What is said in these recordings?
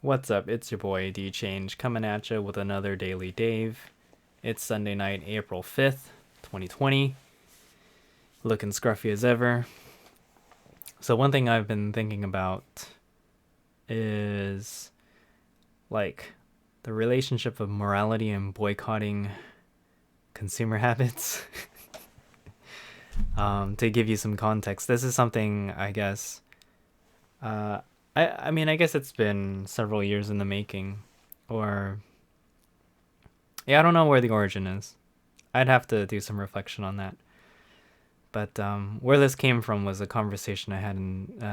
What's up? It's your boy D Change coming at you with another Daily Dave. It's Sunday night, April 5th, 2020. Looking scruffy as ever. So, one thing I've been thinking about is like the relationship of morality and boycotting consumer habits. To give you some context, this is something I guess. I guess it's been several years in the making, or yeah, I don't know where the origin is. I'd have to do some reflection on that. But where this came from was a conversation I had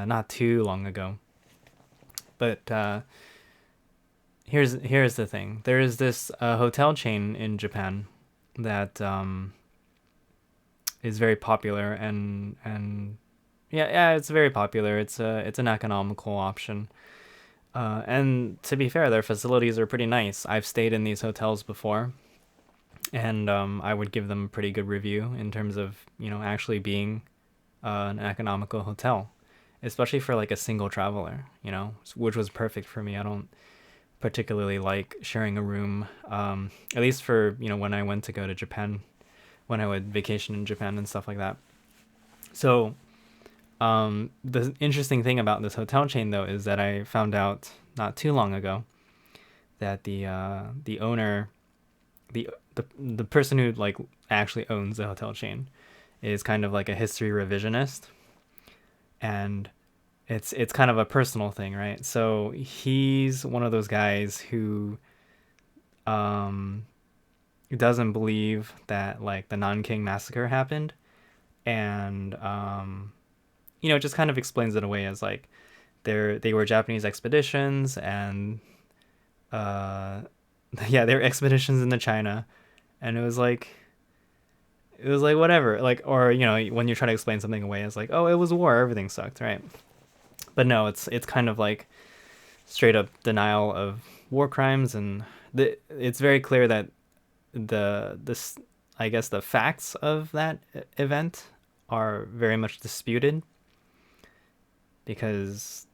not too long ago. But here's the thing: there is this hotel chain in Japan that is very popular, and yeah, it's very popular. It's an economical option. And to be fair, their facilities are pretty nice. I've stayed in these hotels before, and I would give them a pretty good review in terms of actually being an economical hotel, especially for like a single traveler, which was perfect for me. I don't particularly like sharing a room, at least for when I went to go to Japan, when I would vacation in Japan and stuff like that. So the interesting thing about this hotel chain though is that I found out not too long ago that the owner, the person who like actually owns the hotel chain is kind of like a history revisionist, and it's kind of a personal thing, right? So he's one of those guys who um doesn't believe that like the Nanking massacre happened, and just kind of explains it away as like they were Japanese expeditions, and uh yeah, they were expeditions into China, and it was like whatever, like, or when you try to explain something away as like, oh, it was war, everything sucked, right? But no, it's kind of like straight up denial of war crimes, and it's very clear that this I guess the facts of that event are very much disputed, because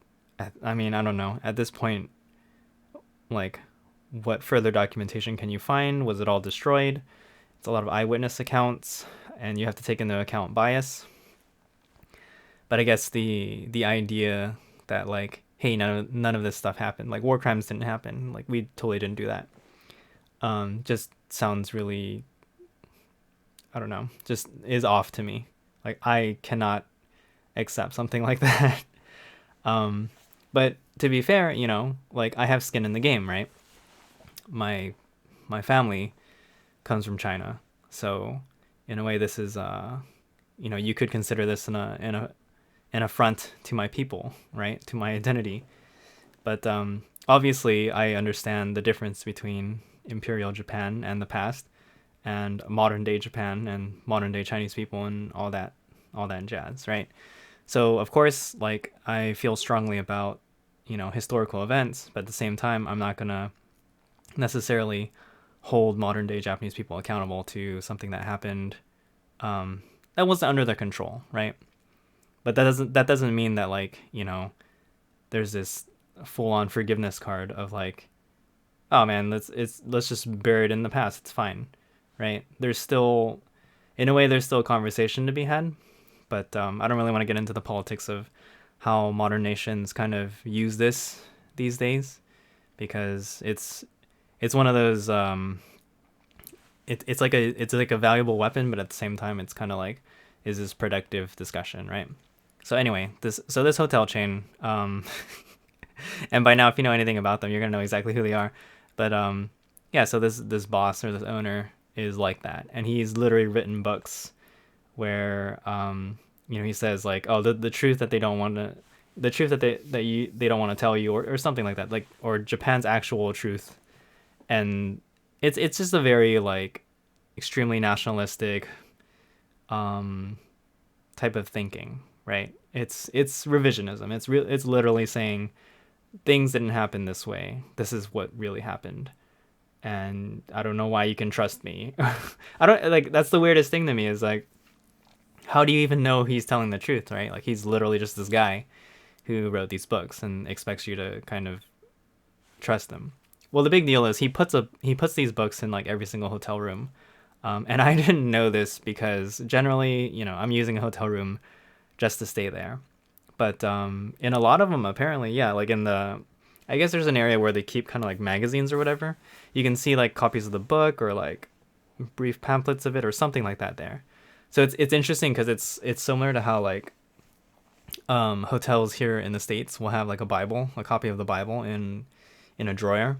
I mean, I don't know at this point, like, what further documentation can you find? Was it all destroyed? It's a lot of eyewitness accounts, and you have to take into account bias. But I guess the idea that like, hey, none of this stuff happened, like war crimes didn't happen, like we totally didn't do that, just sounds really, I don't know, just is off to me. Like, I cannot accept something like that. um but to be fair, like, I have skin in the game, right? My family comes from China, so in a way this is you could consider this an affront to my people, right? To my identity. But obviously, I understand the difference between Imperial Japan and the past, and modern day Japan and modern day Chinese people, and all that jazz, right? So of course, like, I feel strongly about historical events, but at the same time, I'm not gonna necessarily hold modern day Japanese people accountable to something that happened that wasn't under their control, right? But that doesn't mean that, like, there's this full on forgiveness card of like, oh man, let's just bury it in the past. It's fine, right? There's still, in a way, there's still a conversation to be had, but I don't really want to get into the politics of how modern nations kind of use this these days, because it's one of those it's like a valuable weapon, but at the same time, it's kind of like, is this productive discussion, right? So anyway, this hotel chain, and by now, if you know anything about them, you're gonna know exactly who they are. But yeah, so this boss, or this owner, is like that, and he's literally written books where he says like, oh, the truth that they don't want to, the truth they don't want to tell you, or something like that, like, or Japan's actual truth. And it's just a very like extremely nationalistic type of thinking, right? It's revisionism. It's literally saying things didn't happen this way. This is what really happened. And I don't know why you can trust me. I don't, like, that's the weirdest thing to me, is like, how do you even know he's telling the truth, right? Like, he's literally just this guy who wrote these books and expects you to kind of trust him. Well, the big deal is he puts these books in like every single hotel room. And I didn't know this because generally, I'm using a hotel room just to stay there. But in a lot of them, apparently, yeah, like I guess there's an area where they keep kind of like magazines or whatever. You can see like copies of the book or like brief pamphlets of it or something like that there. So it's interesting because it's similar to how like hotels here in the States will have like a copy of the Bible in a drawer.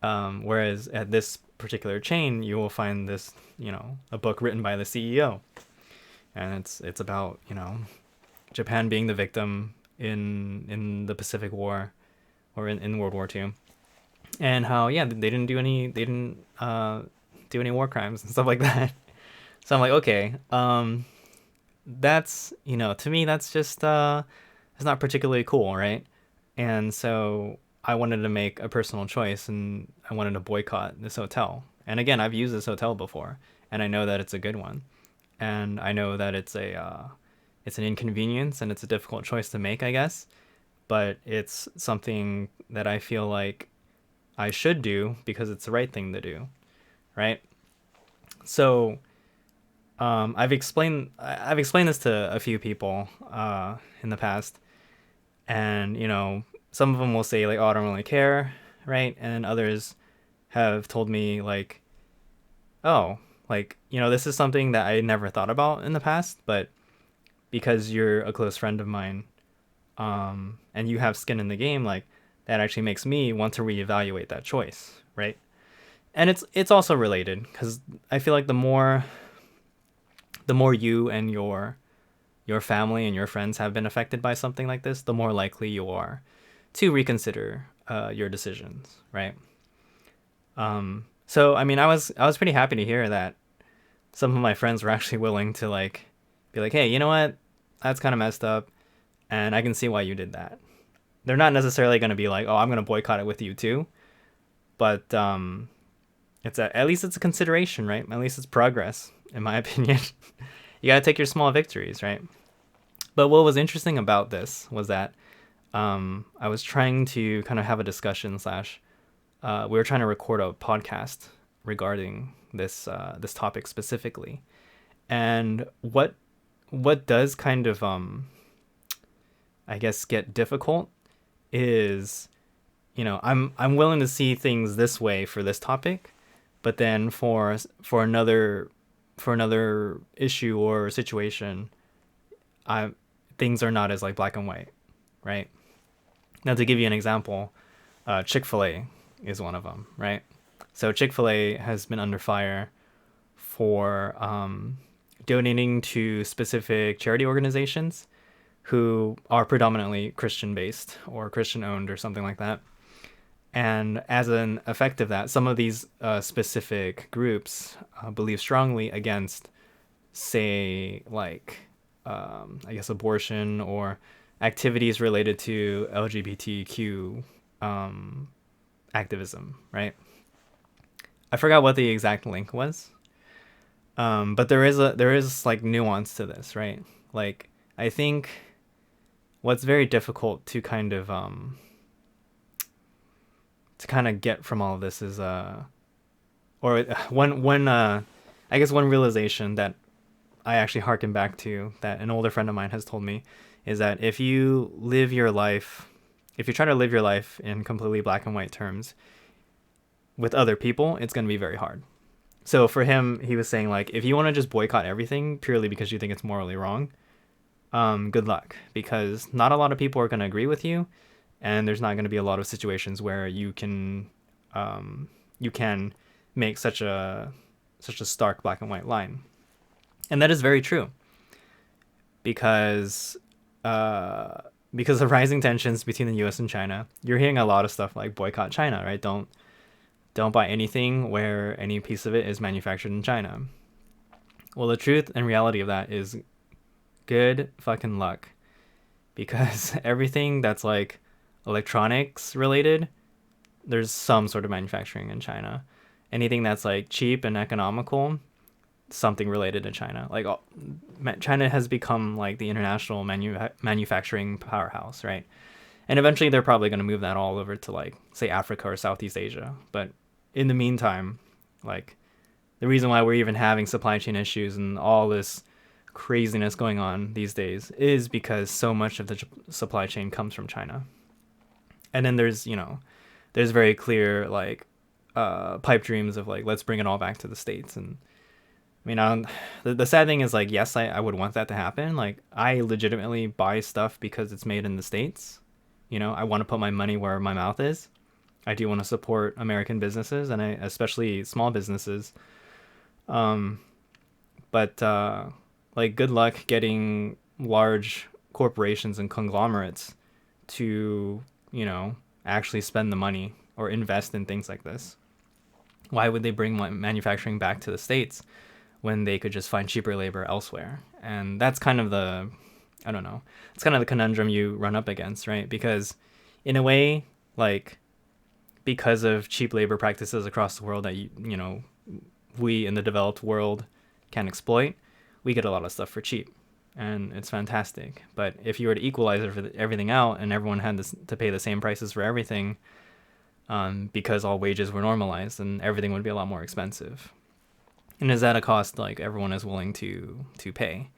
Whereas at this particular chain, you will find this, a book written by the CEO, and it's about Japan being the victim in the Pacific War, or in World War II, and how they didn't do any war crimes and stuff like that. So I'm like, okay, that's to me that's just it's not particularly cool, right? And so I wanted to make a personal choice, and I wanted to boycott this hotel. And again, I've used this hotel before, and I know that it's a good one, and I know that it's an inconvenience and it's a difficult choice to make, I guess, but it's something that I feel like I should do because it's the right thing to do, right? So I've explained this to a few people in the past, and some of them will say like, oh, I don't really care, right? And others have told me like, oh, like, this is something that I never thought about in the past, but because you're a close friend of mine, and you have skin in the game, like that actually makes me want to reevaluate that choice, right? And it's also related because I feel like the more you and your family and your friends have been affected by something like this, the more likely you are to reconsider your decisions, right? So I mean, I was pretty happy to hear that some of my friends were actually willing to like be like, hey, you know what? That's kind of messed up, and I can see why you did that. They're not necessarily going to be like, oh, I'm going to boycott it with you too, but at least it's a consideration, right? At least it's progress, in my opinion. You got to take your small victories, right? But what was interesting about this was that I was trying to kind of have a discussion slash we were trying to record a podcast regarding this topic specifically, and what does kind of I guess get difficult is I'm willing to see things this way for this topic, but then for another issue or situation, things are not as like black and white, right? Now, to give you an example, Chick-fil-A is one of them, right? So Chick-fil-A has been under fire for donating to specific charity organizations who are predominantly Christian-based or Christian-owned or something like that. And as an effect of that, some of these specific groups believe strongly against, say, like, I guess, abortion or activities related to LGBTQ activism, right? I forgot what the exact link was, but there is like nuance to this, right? Like, I think what's very difficult to kind of get from all of this is I guess one realization that I actually harken back to that an older friend of mine has told me is that if you try to live your life in completely black and white terms with other people, it's going to be very hard. So for him, he was saying like, if you want to just boycott everything purely because you think it's morally wrong, good luck, because not a lot of people are going to agree with you, and there's not going to be a lot of situations where you can make such a stark black and white line. And that is very true, because of rising tensions between the U.S. and China, you're hearing a lot of stuff like boycott China, right? Don't buy anything where any piece of it is manufactured in China. Well, the truth and reality of that is good fucking luck, because everything that's like electronics related, there's some sort of manufacturing in China. Anything that's like cheap and economical, something related to China. Like China has become like the international manufacturing powerhouse, right? And eventually they're probably going to move that all over to like, say, Africa or Southeast Asia. But in the meantime, like, the reason why we're even having supply chain issues and all this craziness going on these days is because so much of the supply chain comes from China. And then there's, there's very clear like pipe dreams of like, let's bring it all back to the States. And I mean, the sad thing is like, yes, I would want that to happen. Like, I legitimately buy stuff because it's made in the States. I want to put my money where my mouth is. I do want to support American businesses, and especially small businesses. But like, good luck getting large corporations and conglomerates to, actually spend the money or invest in things like this. Why would they bring manufacturing back to the States when they could just find cheaper labor elsewhere? And that's kind of I don't know, it's kind of the conundrum you run up against, right? Because in a way, like, because of cheap labor practices across the world that, we in the developed world can exploit, we get a lot of stuff for cheap. And it's fantastic. But if you were to equalize everything out and everyone had to pay the same prices for everything, because all wages were normalized, and everything would be a lot more expensive. And is that a cost like everyone is willing to pay?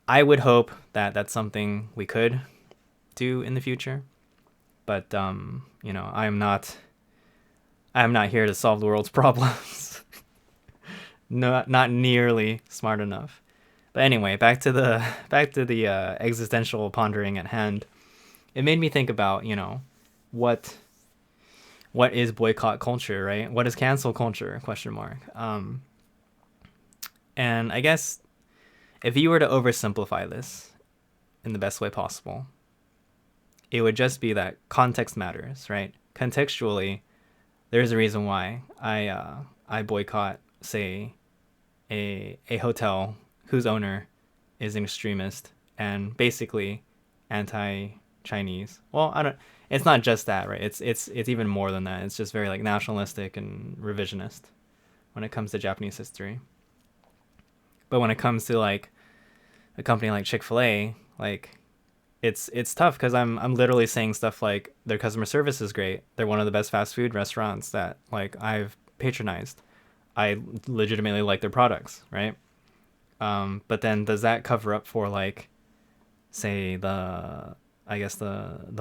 I would hope that that's something we could do in the future. But I'm not here to solve the world's problems. Not nearly smart enough. But anyway, back to the existential pondering at hand. It made me think about, what is boycott culture, right? What is cancel culture? ? And I guess if you were to oversimplify this in the best way possible, it would just be that context matters, right? Contextually, there's a reason why I boycott, say, a hotel whose owner is an extremist and basically anti-Chinese. Well, it's not just that, right? It's even more than that. It's just very like nationalistic and revisionist when it comes to Japanese history. But when it comes to like a company like Chick-fil-A, like, it's tough because I'm literally saying stuff like their customer service is great. They're one of the best fast food restaurants that like I've patronized. I legitimately like their products, right? But then does that cover up for like, say, the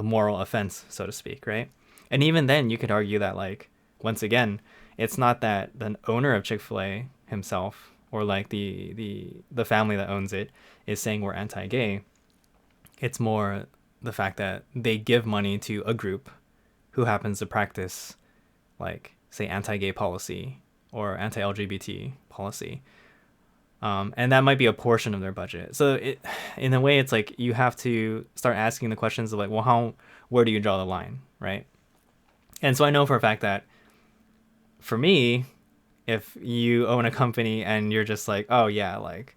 moral offense, so to speak, right? And even then you could argue that like, once again, it's not that the owner of Chick-fil-A himself or like the family that owns it is saying we're anti-gay. It's more the fact that they give money to a group who happens to practice like, say, anti-gay policy or anti-LGBT policy. And that might be a portion of their budget. So in a way, it's like you have to start asking the questions of like, well, where do you draw the line, right? And so I know for a fact that for me, if you own a company and you're just like, oh yeah, like,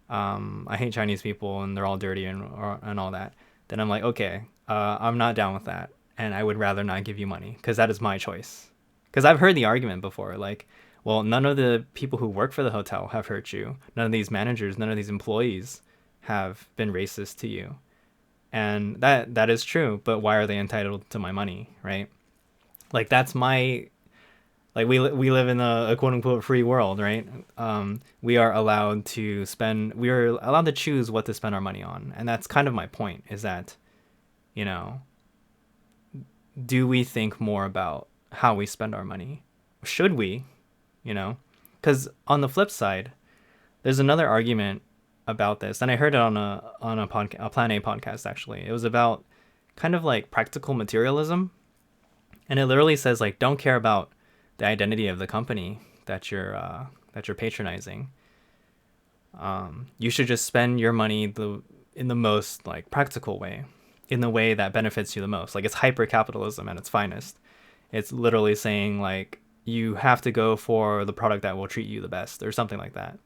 I hate Chinese people and they're all dirty and all that, then I'm like, okay, I'm not down with that. And I would rather not give you money because that is my choice. Because I've heard the argument before, like, well, none of the people who work for the hotel have hurt you. None of these managers, none of these employees have been racist to you. And that is true, but why are they entitled to my money, right? Like, that's my... Like, we live in a quote-unquote free world, right? We are allowed to choose what to spend our money on. And that's kind of my point, is that, do we think more about how we spend our money? Should we? Because on the flip side, there's another argument about this, and I heard it on a Plan A podcast, actually. It was about kind of like practical materialism, and it literally says like, don't care about the identity of the company that you're patronizing. You should just spend your money in the most like practical way, in the way that benefits you the most. Like, it's hyper capitalism at its finest. It's literally saying like, you have to go for the product that will treat you the best or something like that.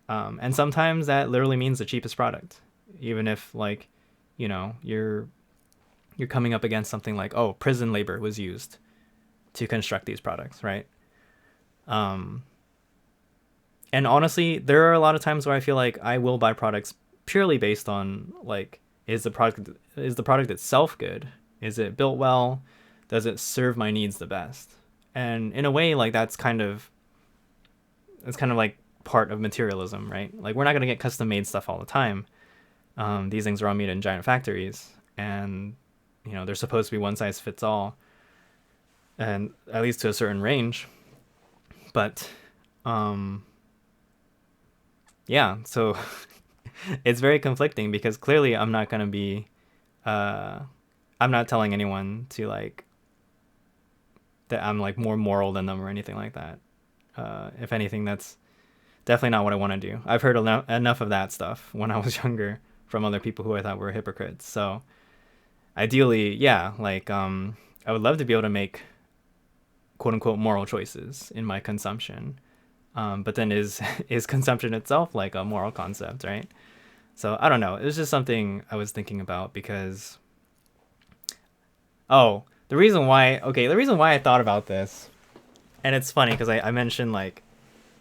And sometimes that literally means the cheapest product, even if like, you're coming up against something like, oh, prison labor was used to construct these products, right? And honestly, there are a lot of times where I feel like I will buy products purely based on like Is the product itself good? Is it built well? Does it serve my needs the best? And in a way, like it's kind of like part of materialism, right? Like we're not gonna get custom made stuff all the time. These things are all made in giant factories, and they're supposed to be one size fits all, and at least to a certain range. But yeah, so it's very conflicting because clearly I'm not gonna be, I'm not telling anyone to like that I'm like more moral than them or anything like that. If anything, that's definitely not what I want to do. I've heard enough of that stuff when I was younger from other people who I thought were hypocrites. So ideally, yeah, like I would love to be able to make quote unquote moral choices in my consumption. But then is consumption itself like a moral concept, right? So I don't know. It was just something I was thinking about because the reason why I thought about this, and it's funny because I mentioned like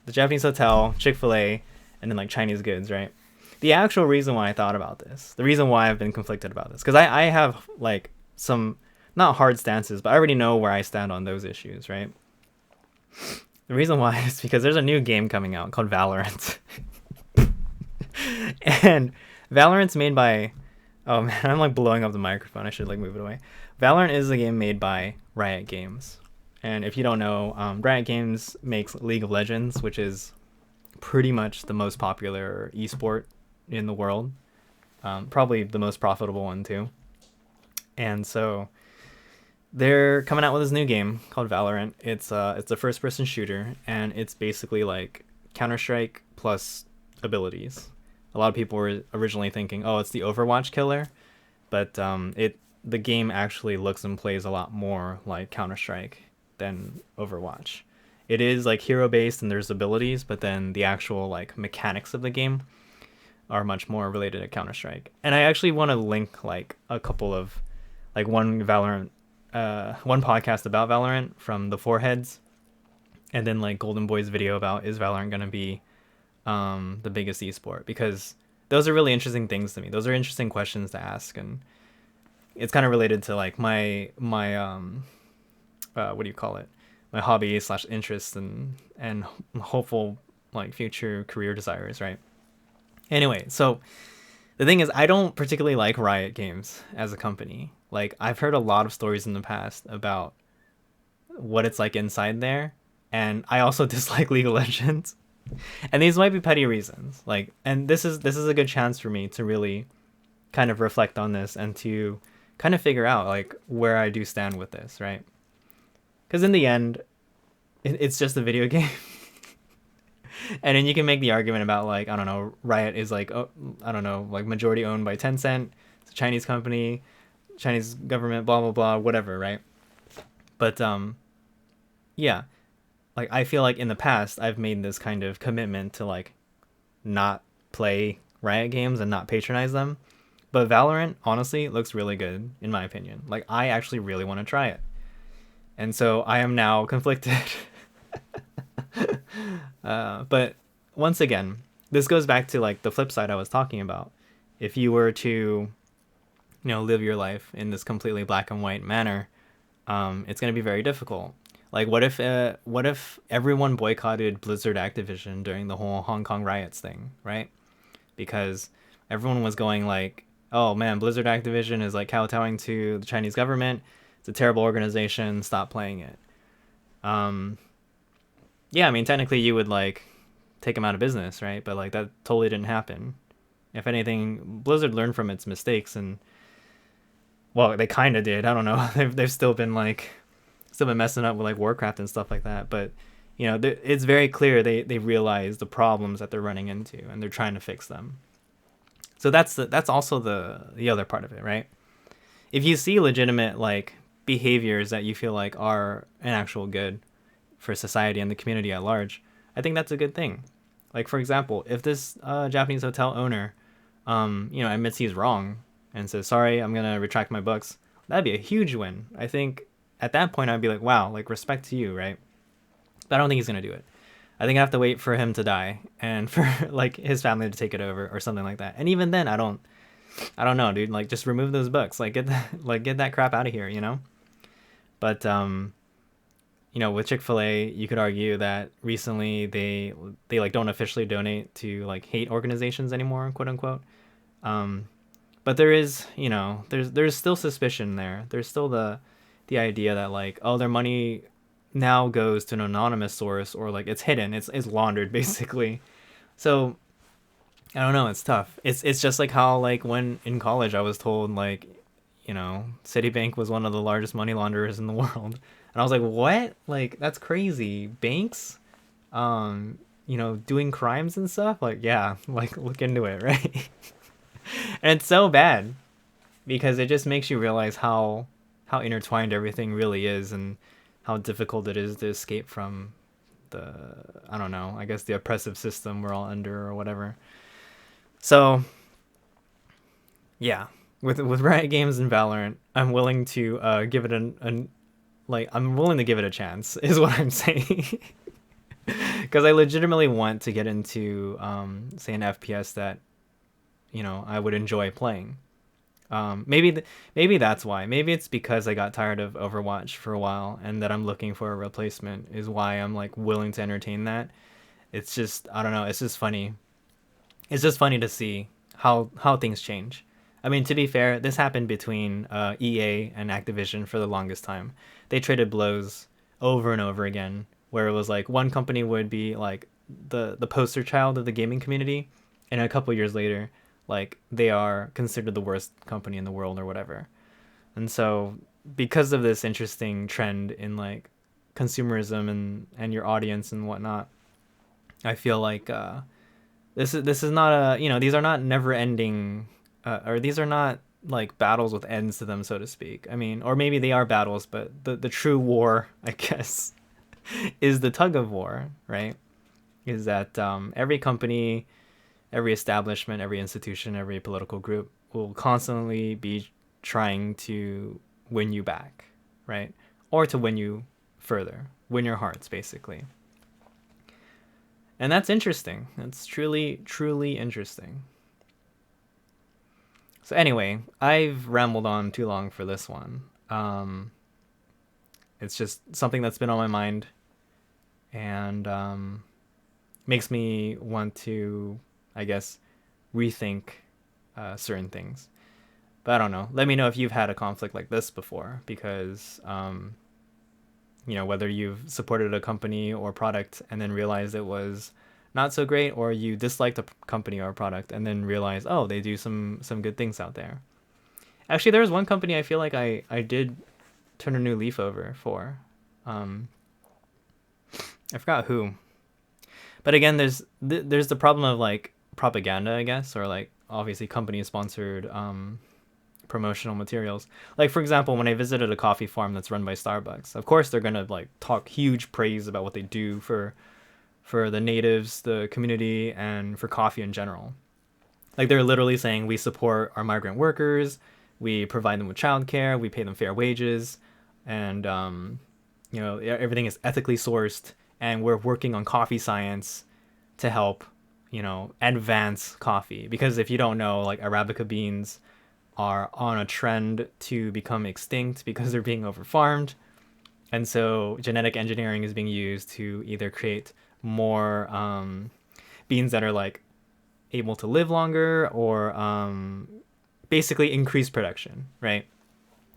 the Japanese hotel, Chick-fil-A, and then like Chinese goods, right? The actual reason why I thought about this, the reason why I've been conflicted about this, because I have like some not hard stances, but I already know where I stand on those issues, right? The reason why is because there's a new game coming out called VALORANT. And Valorant's made by, oh man, I'm like blowing up the microphone. I should like move it away. Valorant is a game made by Riot Games. And if you don't know, Riot Games makes League of Legends, which is pretty much the most popular esport in the world. Probably the most profitable one too. And so they're coming out with this new game called Valorant. It's a first person shooter, and it's basically like Counter-Strike plus abilities. A lot of people were originally thinking, oh, it's the Overwatch killer, but the game actually looks and plays a lot more like Counter-Strike than Overwatch. It is like hero based and there's abilities, but then the actual like mechanics of the game are much more related to Counter-Strike. And I actually want to link like a couple of like one podcast about Valorant from the Foreheads, and then like Golden Boy's video about is Valorant gonna be the biggest esport, because those are really interesting things to me. Those are interesting questions to ask, and it's kind of related to like my what do you call it, my hobby slash interests and hopeful like future career desires, right? Anyway, so the thing is, I don't particularly like Riot Games as a company. Like I've heard a lot of stories in the past about what it's like inside there, and I also dislike League of Legends. And these might be petty reasons, like, and this is a good chance for me to really kind of reflect on this and to kind of figure out like where I do stand with this, right? Because in the end, it's just a video game. And then you can make the argument about like, I don't know, Riot is like, oh, I don't know, like majority owned by Tencent, it's a Chinese company, Chinese government, blah blah blah, whatever, right? But yeah, like I feel like in the past I've made this kind of commitment to like not play Riot Games and not patronize them. But Valorant honestly looks really good in my opinion. Like I actually really want to try it. And so I am now conflicted. But once again, this goes back to like the flip side I was talking about. If you were to, live your life in this completely black and white manner, it's going to be very difficult. Like, what if everyone boycotted Blizzard Activision during the whole Hong Kong riots thing, right? Because everyone was going like, oh man, Blizzard Activision is like kowtowing to the Chinese government. It's a terrible organization. Stop playing it. Yeah, I mean, technically you would like take them out of business, right? But like that totally didn't happen. If anything, Blizzard learned from its mistakes, and well, they kind of did. I don't know. They've still been messing up with like Warcraft and stuff like that. But it's very clear they realize the problems that they're running into, and they're trying to fix them. So that's also the other part of it, right? If you see legitimate like behaviors that you feel like are an actual good for society and the community at large, I think that's a good thing. Like for example, if this Japanese hotel owner, admits he's wrong and says sorry, I'm gonna retract my books, that'd be a huge win. I think at that point I'd be like, wow, like respect to you, right? But I don't think he's gonna do it. I think I have to wait for him to die and for like his family to take it over or something like that. And even then, I don't I don't know, dude. Like, just remove those books. Like, get that crap out of here, you know? But with Chick-fil-A, you could argue that recently they like don't officially donate to like hate organizations anymore, quote unquote. Um, but there is, there's still suspicion there. There's still the idea that like, oh, their money now goes to an anonymous source, or like it's hidden, it's laundered basically. So I don't know, it's tough. It's just like how like when in college I was told like, Citibank was one of the largest money launderers in the world. And I was like, what? Like, that's crazy. Banks, doing crimes and stuff? Like, yeah, like look into it, right? And it's so bad because it just makes you realize how intertwined everything really is, and how difficult it is to escape from the, I don't know, I guess the oppressive system we're all under or whatever. So yeah, with Riot Games and Valorant, I'm willing to give it I'm willing to give it a chance, is what I'm saying. Because I legitimately want to get into say an FPS that I would enjoy playing. Maybe that's why. Maybe it's because I got tired of Overwatch for a while, and that I'm looking for a replacement is why I'm like willing to entertain that. It's just, I don't know. It's just funny. It's just funny to see how things change. I mean, to be fair, this happened between EA and Activision for the longest time. They traded blows over and over again, where it was like one company would be like the poster child of the gaming community, and a couple years later, like they are considered the worst company in the world or whatever. And so because of this interesting trend in like consumerism and your audience and whatnot, I feel like this is not these are not never ending or these are not like battles with ends to them, so to speak. I mean, or maybe they are battles, but the true war, I guess, is the tug of war, right? Is that every company, every establishment, every institution, every political group will constantly be trying to win you back, right? Or to win you further, win your hearts, basically. And that's interesting. That's truly, truly interesting. So anyway, I've rambled on too long for this one. It's just something that's been on my mind, and makes me want to, I guess, rethink certain things. But I don't know. Let me know if you've had a conflict like this before, because whether you've supported a company or product and then realized it was not so great, or you disliked a company or a product and then realized, oh, they do some good things out there. Actually, there was one company I feel like I did turn a new leaf over for. I forgot who. But again, there's the problem of like propaganda, I guess, or like obviously company sponsored promotional materials. Like, for example, when I visited a coffee farm that's run by Starbucks, of course they're gonna like talk huge praise about what they do for the natives, the community, and for coffee in general. Like, they're literally saying, we support our migrant workers, we provide them with childcare, we pay them fair wages, and everything is ethically sourced, and we're working on coffee science to help advance coffee. Because if you don't know, like, Arabica beans are on a trend to become extinct because they're being overfarmed, and so genetic engineering is being used to either create more beans that are like able to live longer, or basically increase production, right?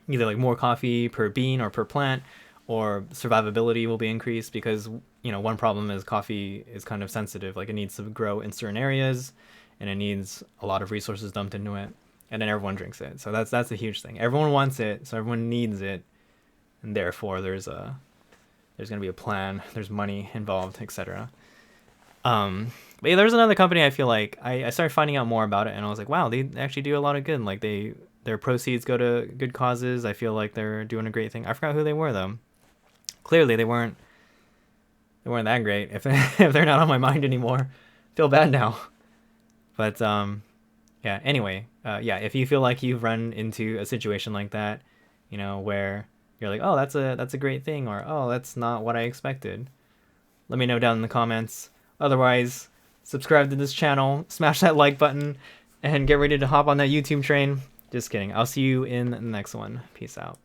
Either like more coffee per bean or per plant, or survivability will be increased, because one problem is coffee is kind of sensitive. Like, it needs to grow in certain areas, and it needs a lot of resources dumped into it, and then everyone drinks it. So that's a huge thing. Everyone wants it, so everyone needs it, and therefore there's going to be a plan, there's money involved, etc. But yeah, there's another company I feel like I started finding out more about it, and I was like, wow, they actually do a lot of good. Like, their proceeds go to good causes. I feel like they're doing a great thing. I forgot who they were though. Clearly they weren't that great if if they're not on my mind anymore. Feel bad now. But yeah, anyway, yeah, if you feel like you've run into a situation like that, where you're like, oh, that's a great thing, or oh, that's not what I expected, let me know down in the comments. Otherwise, subscribe to this channel, smash that like button, and get ready to hop on that YouTube train. Just kidding. I'll see you in the next one. Peace out.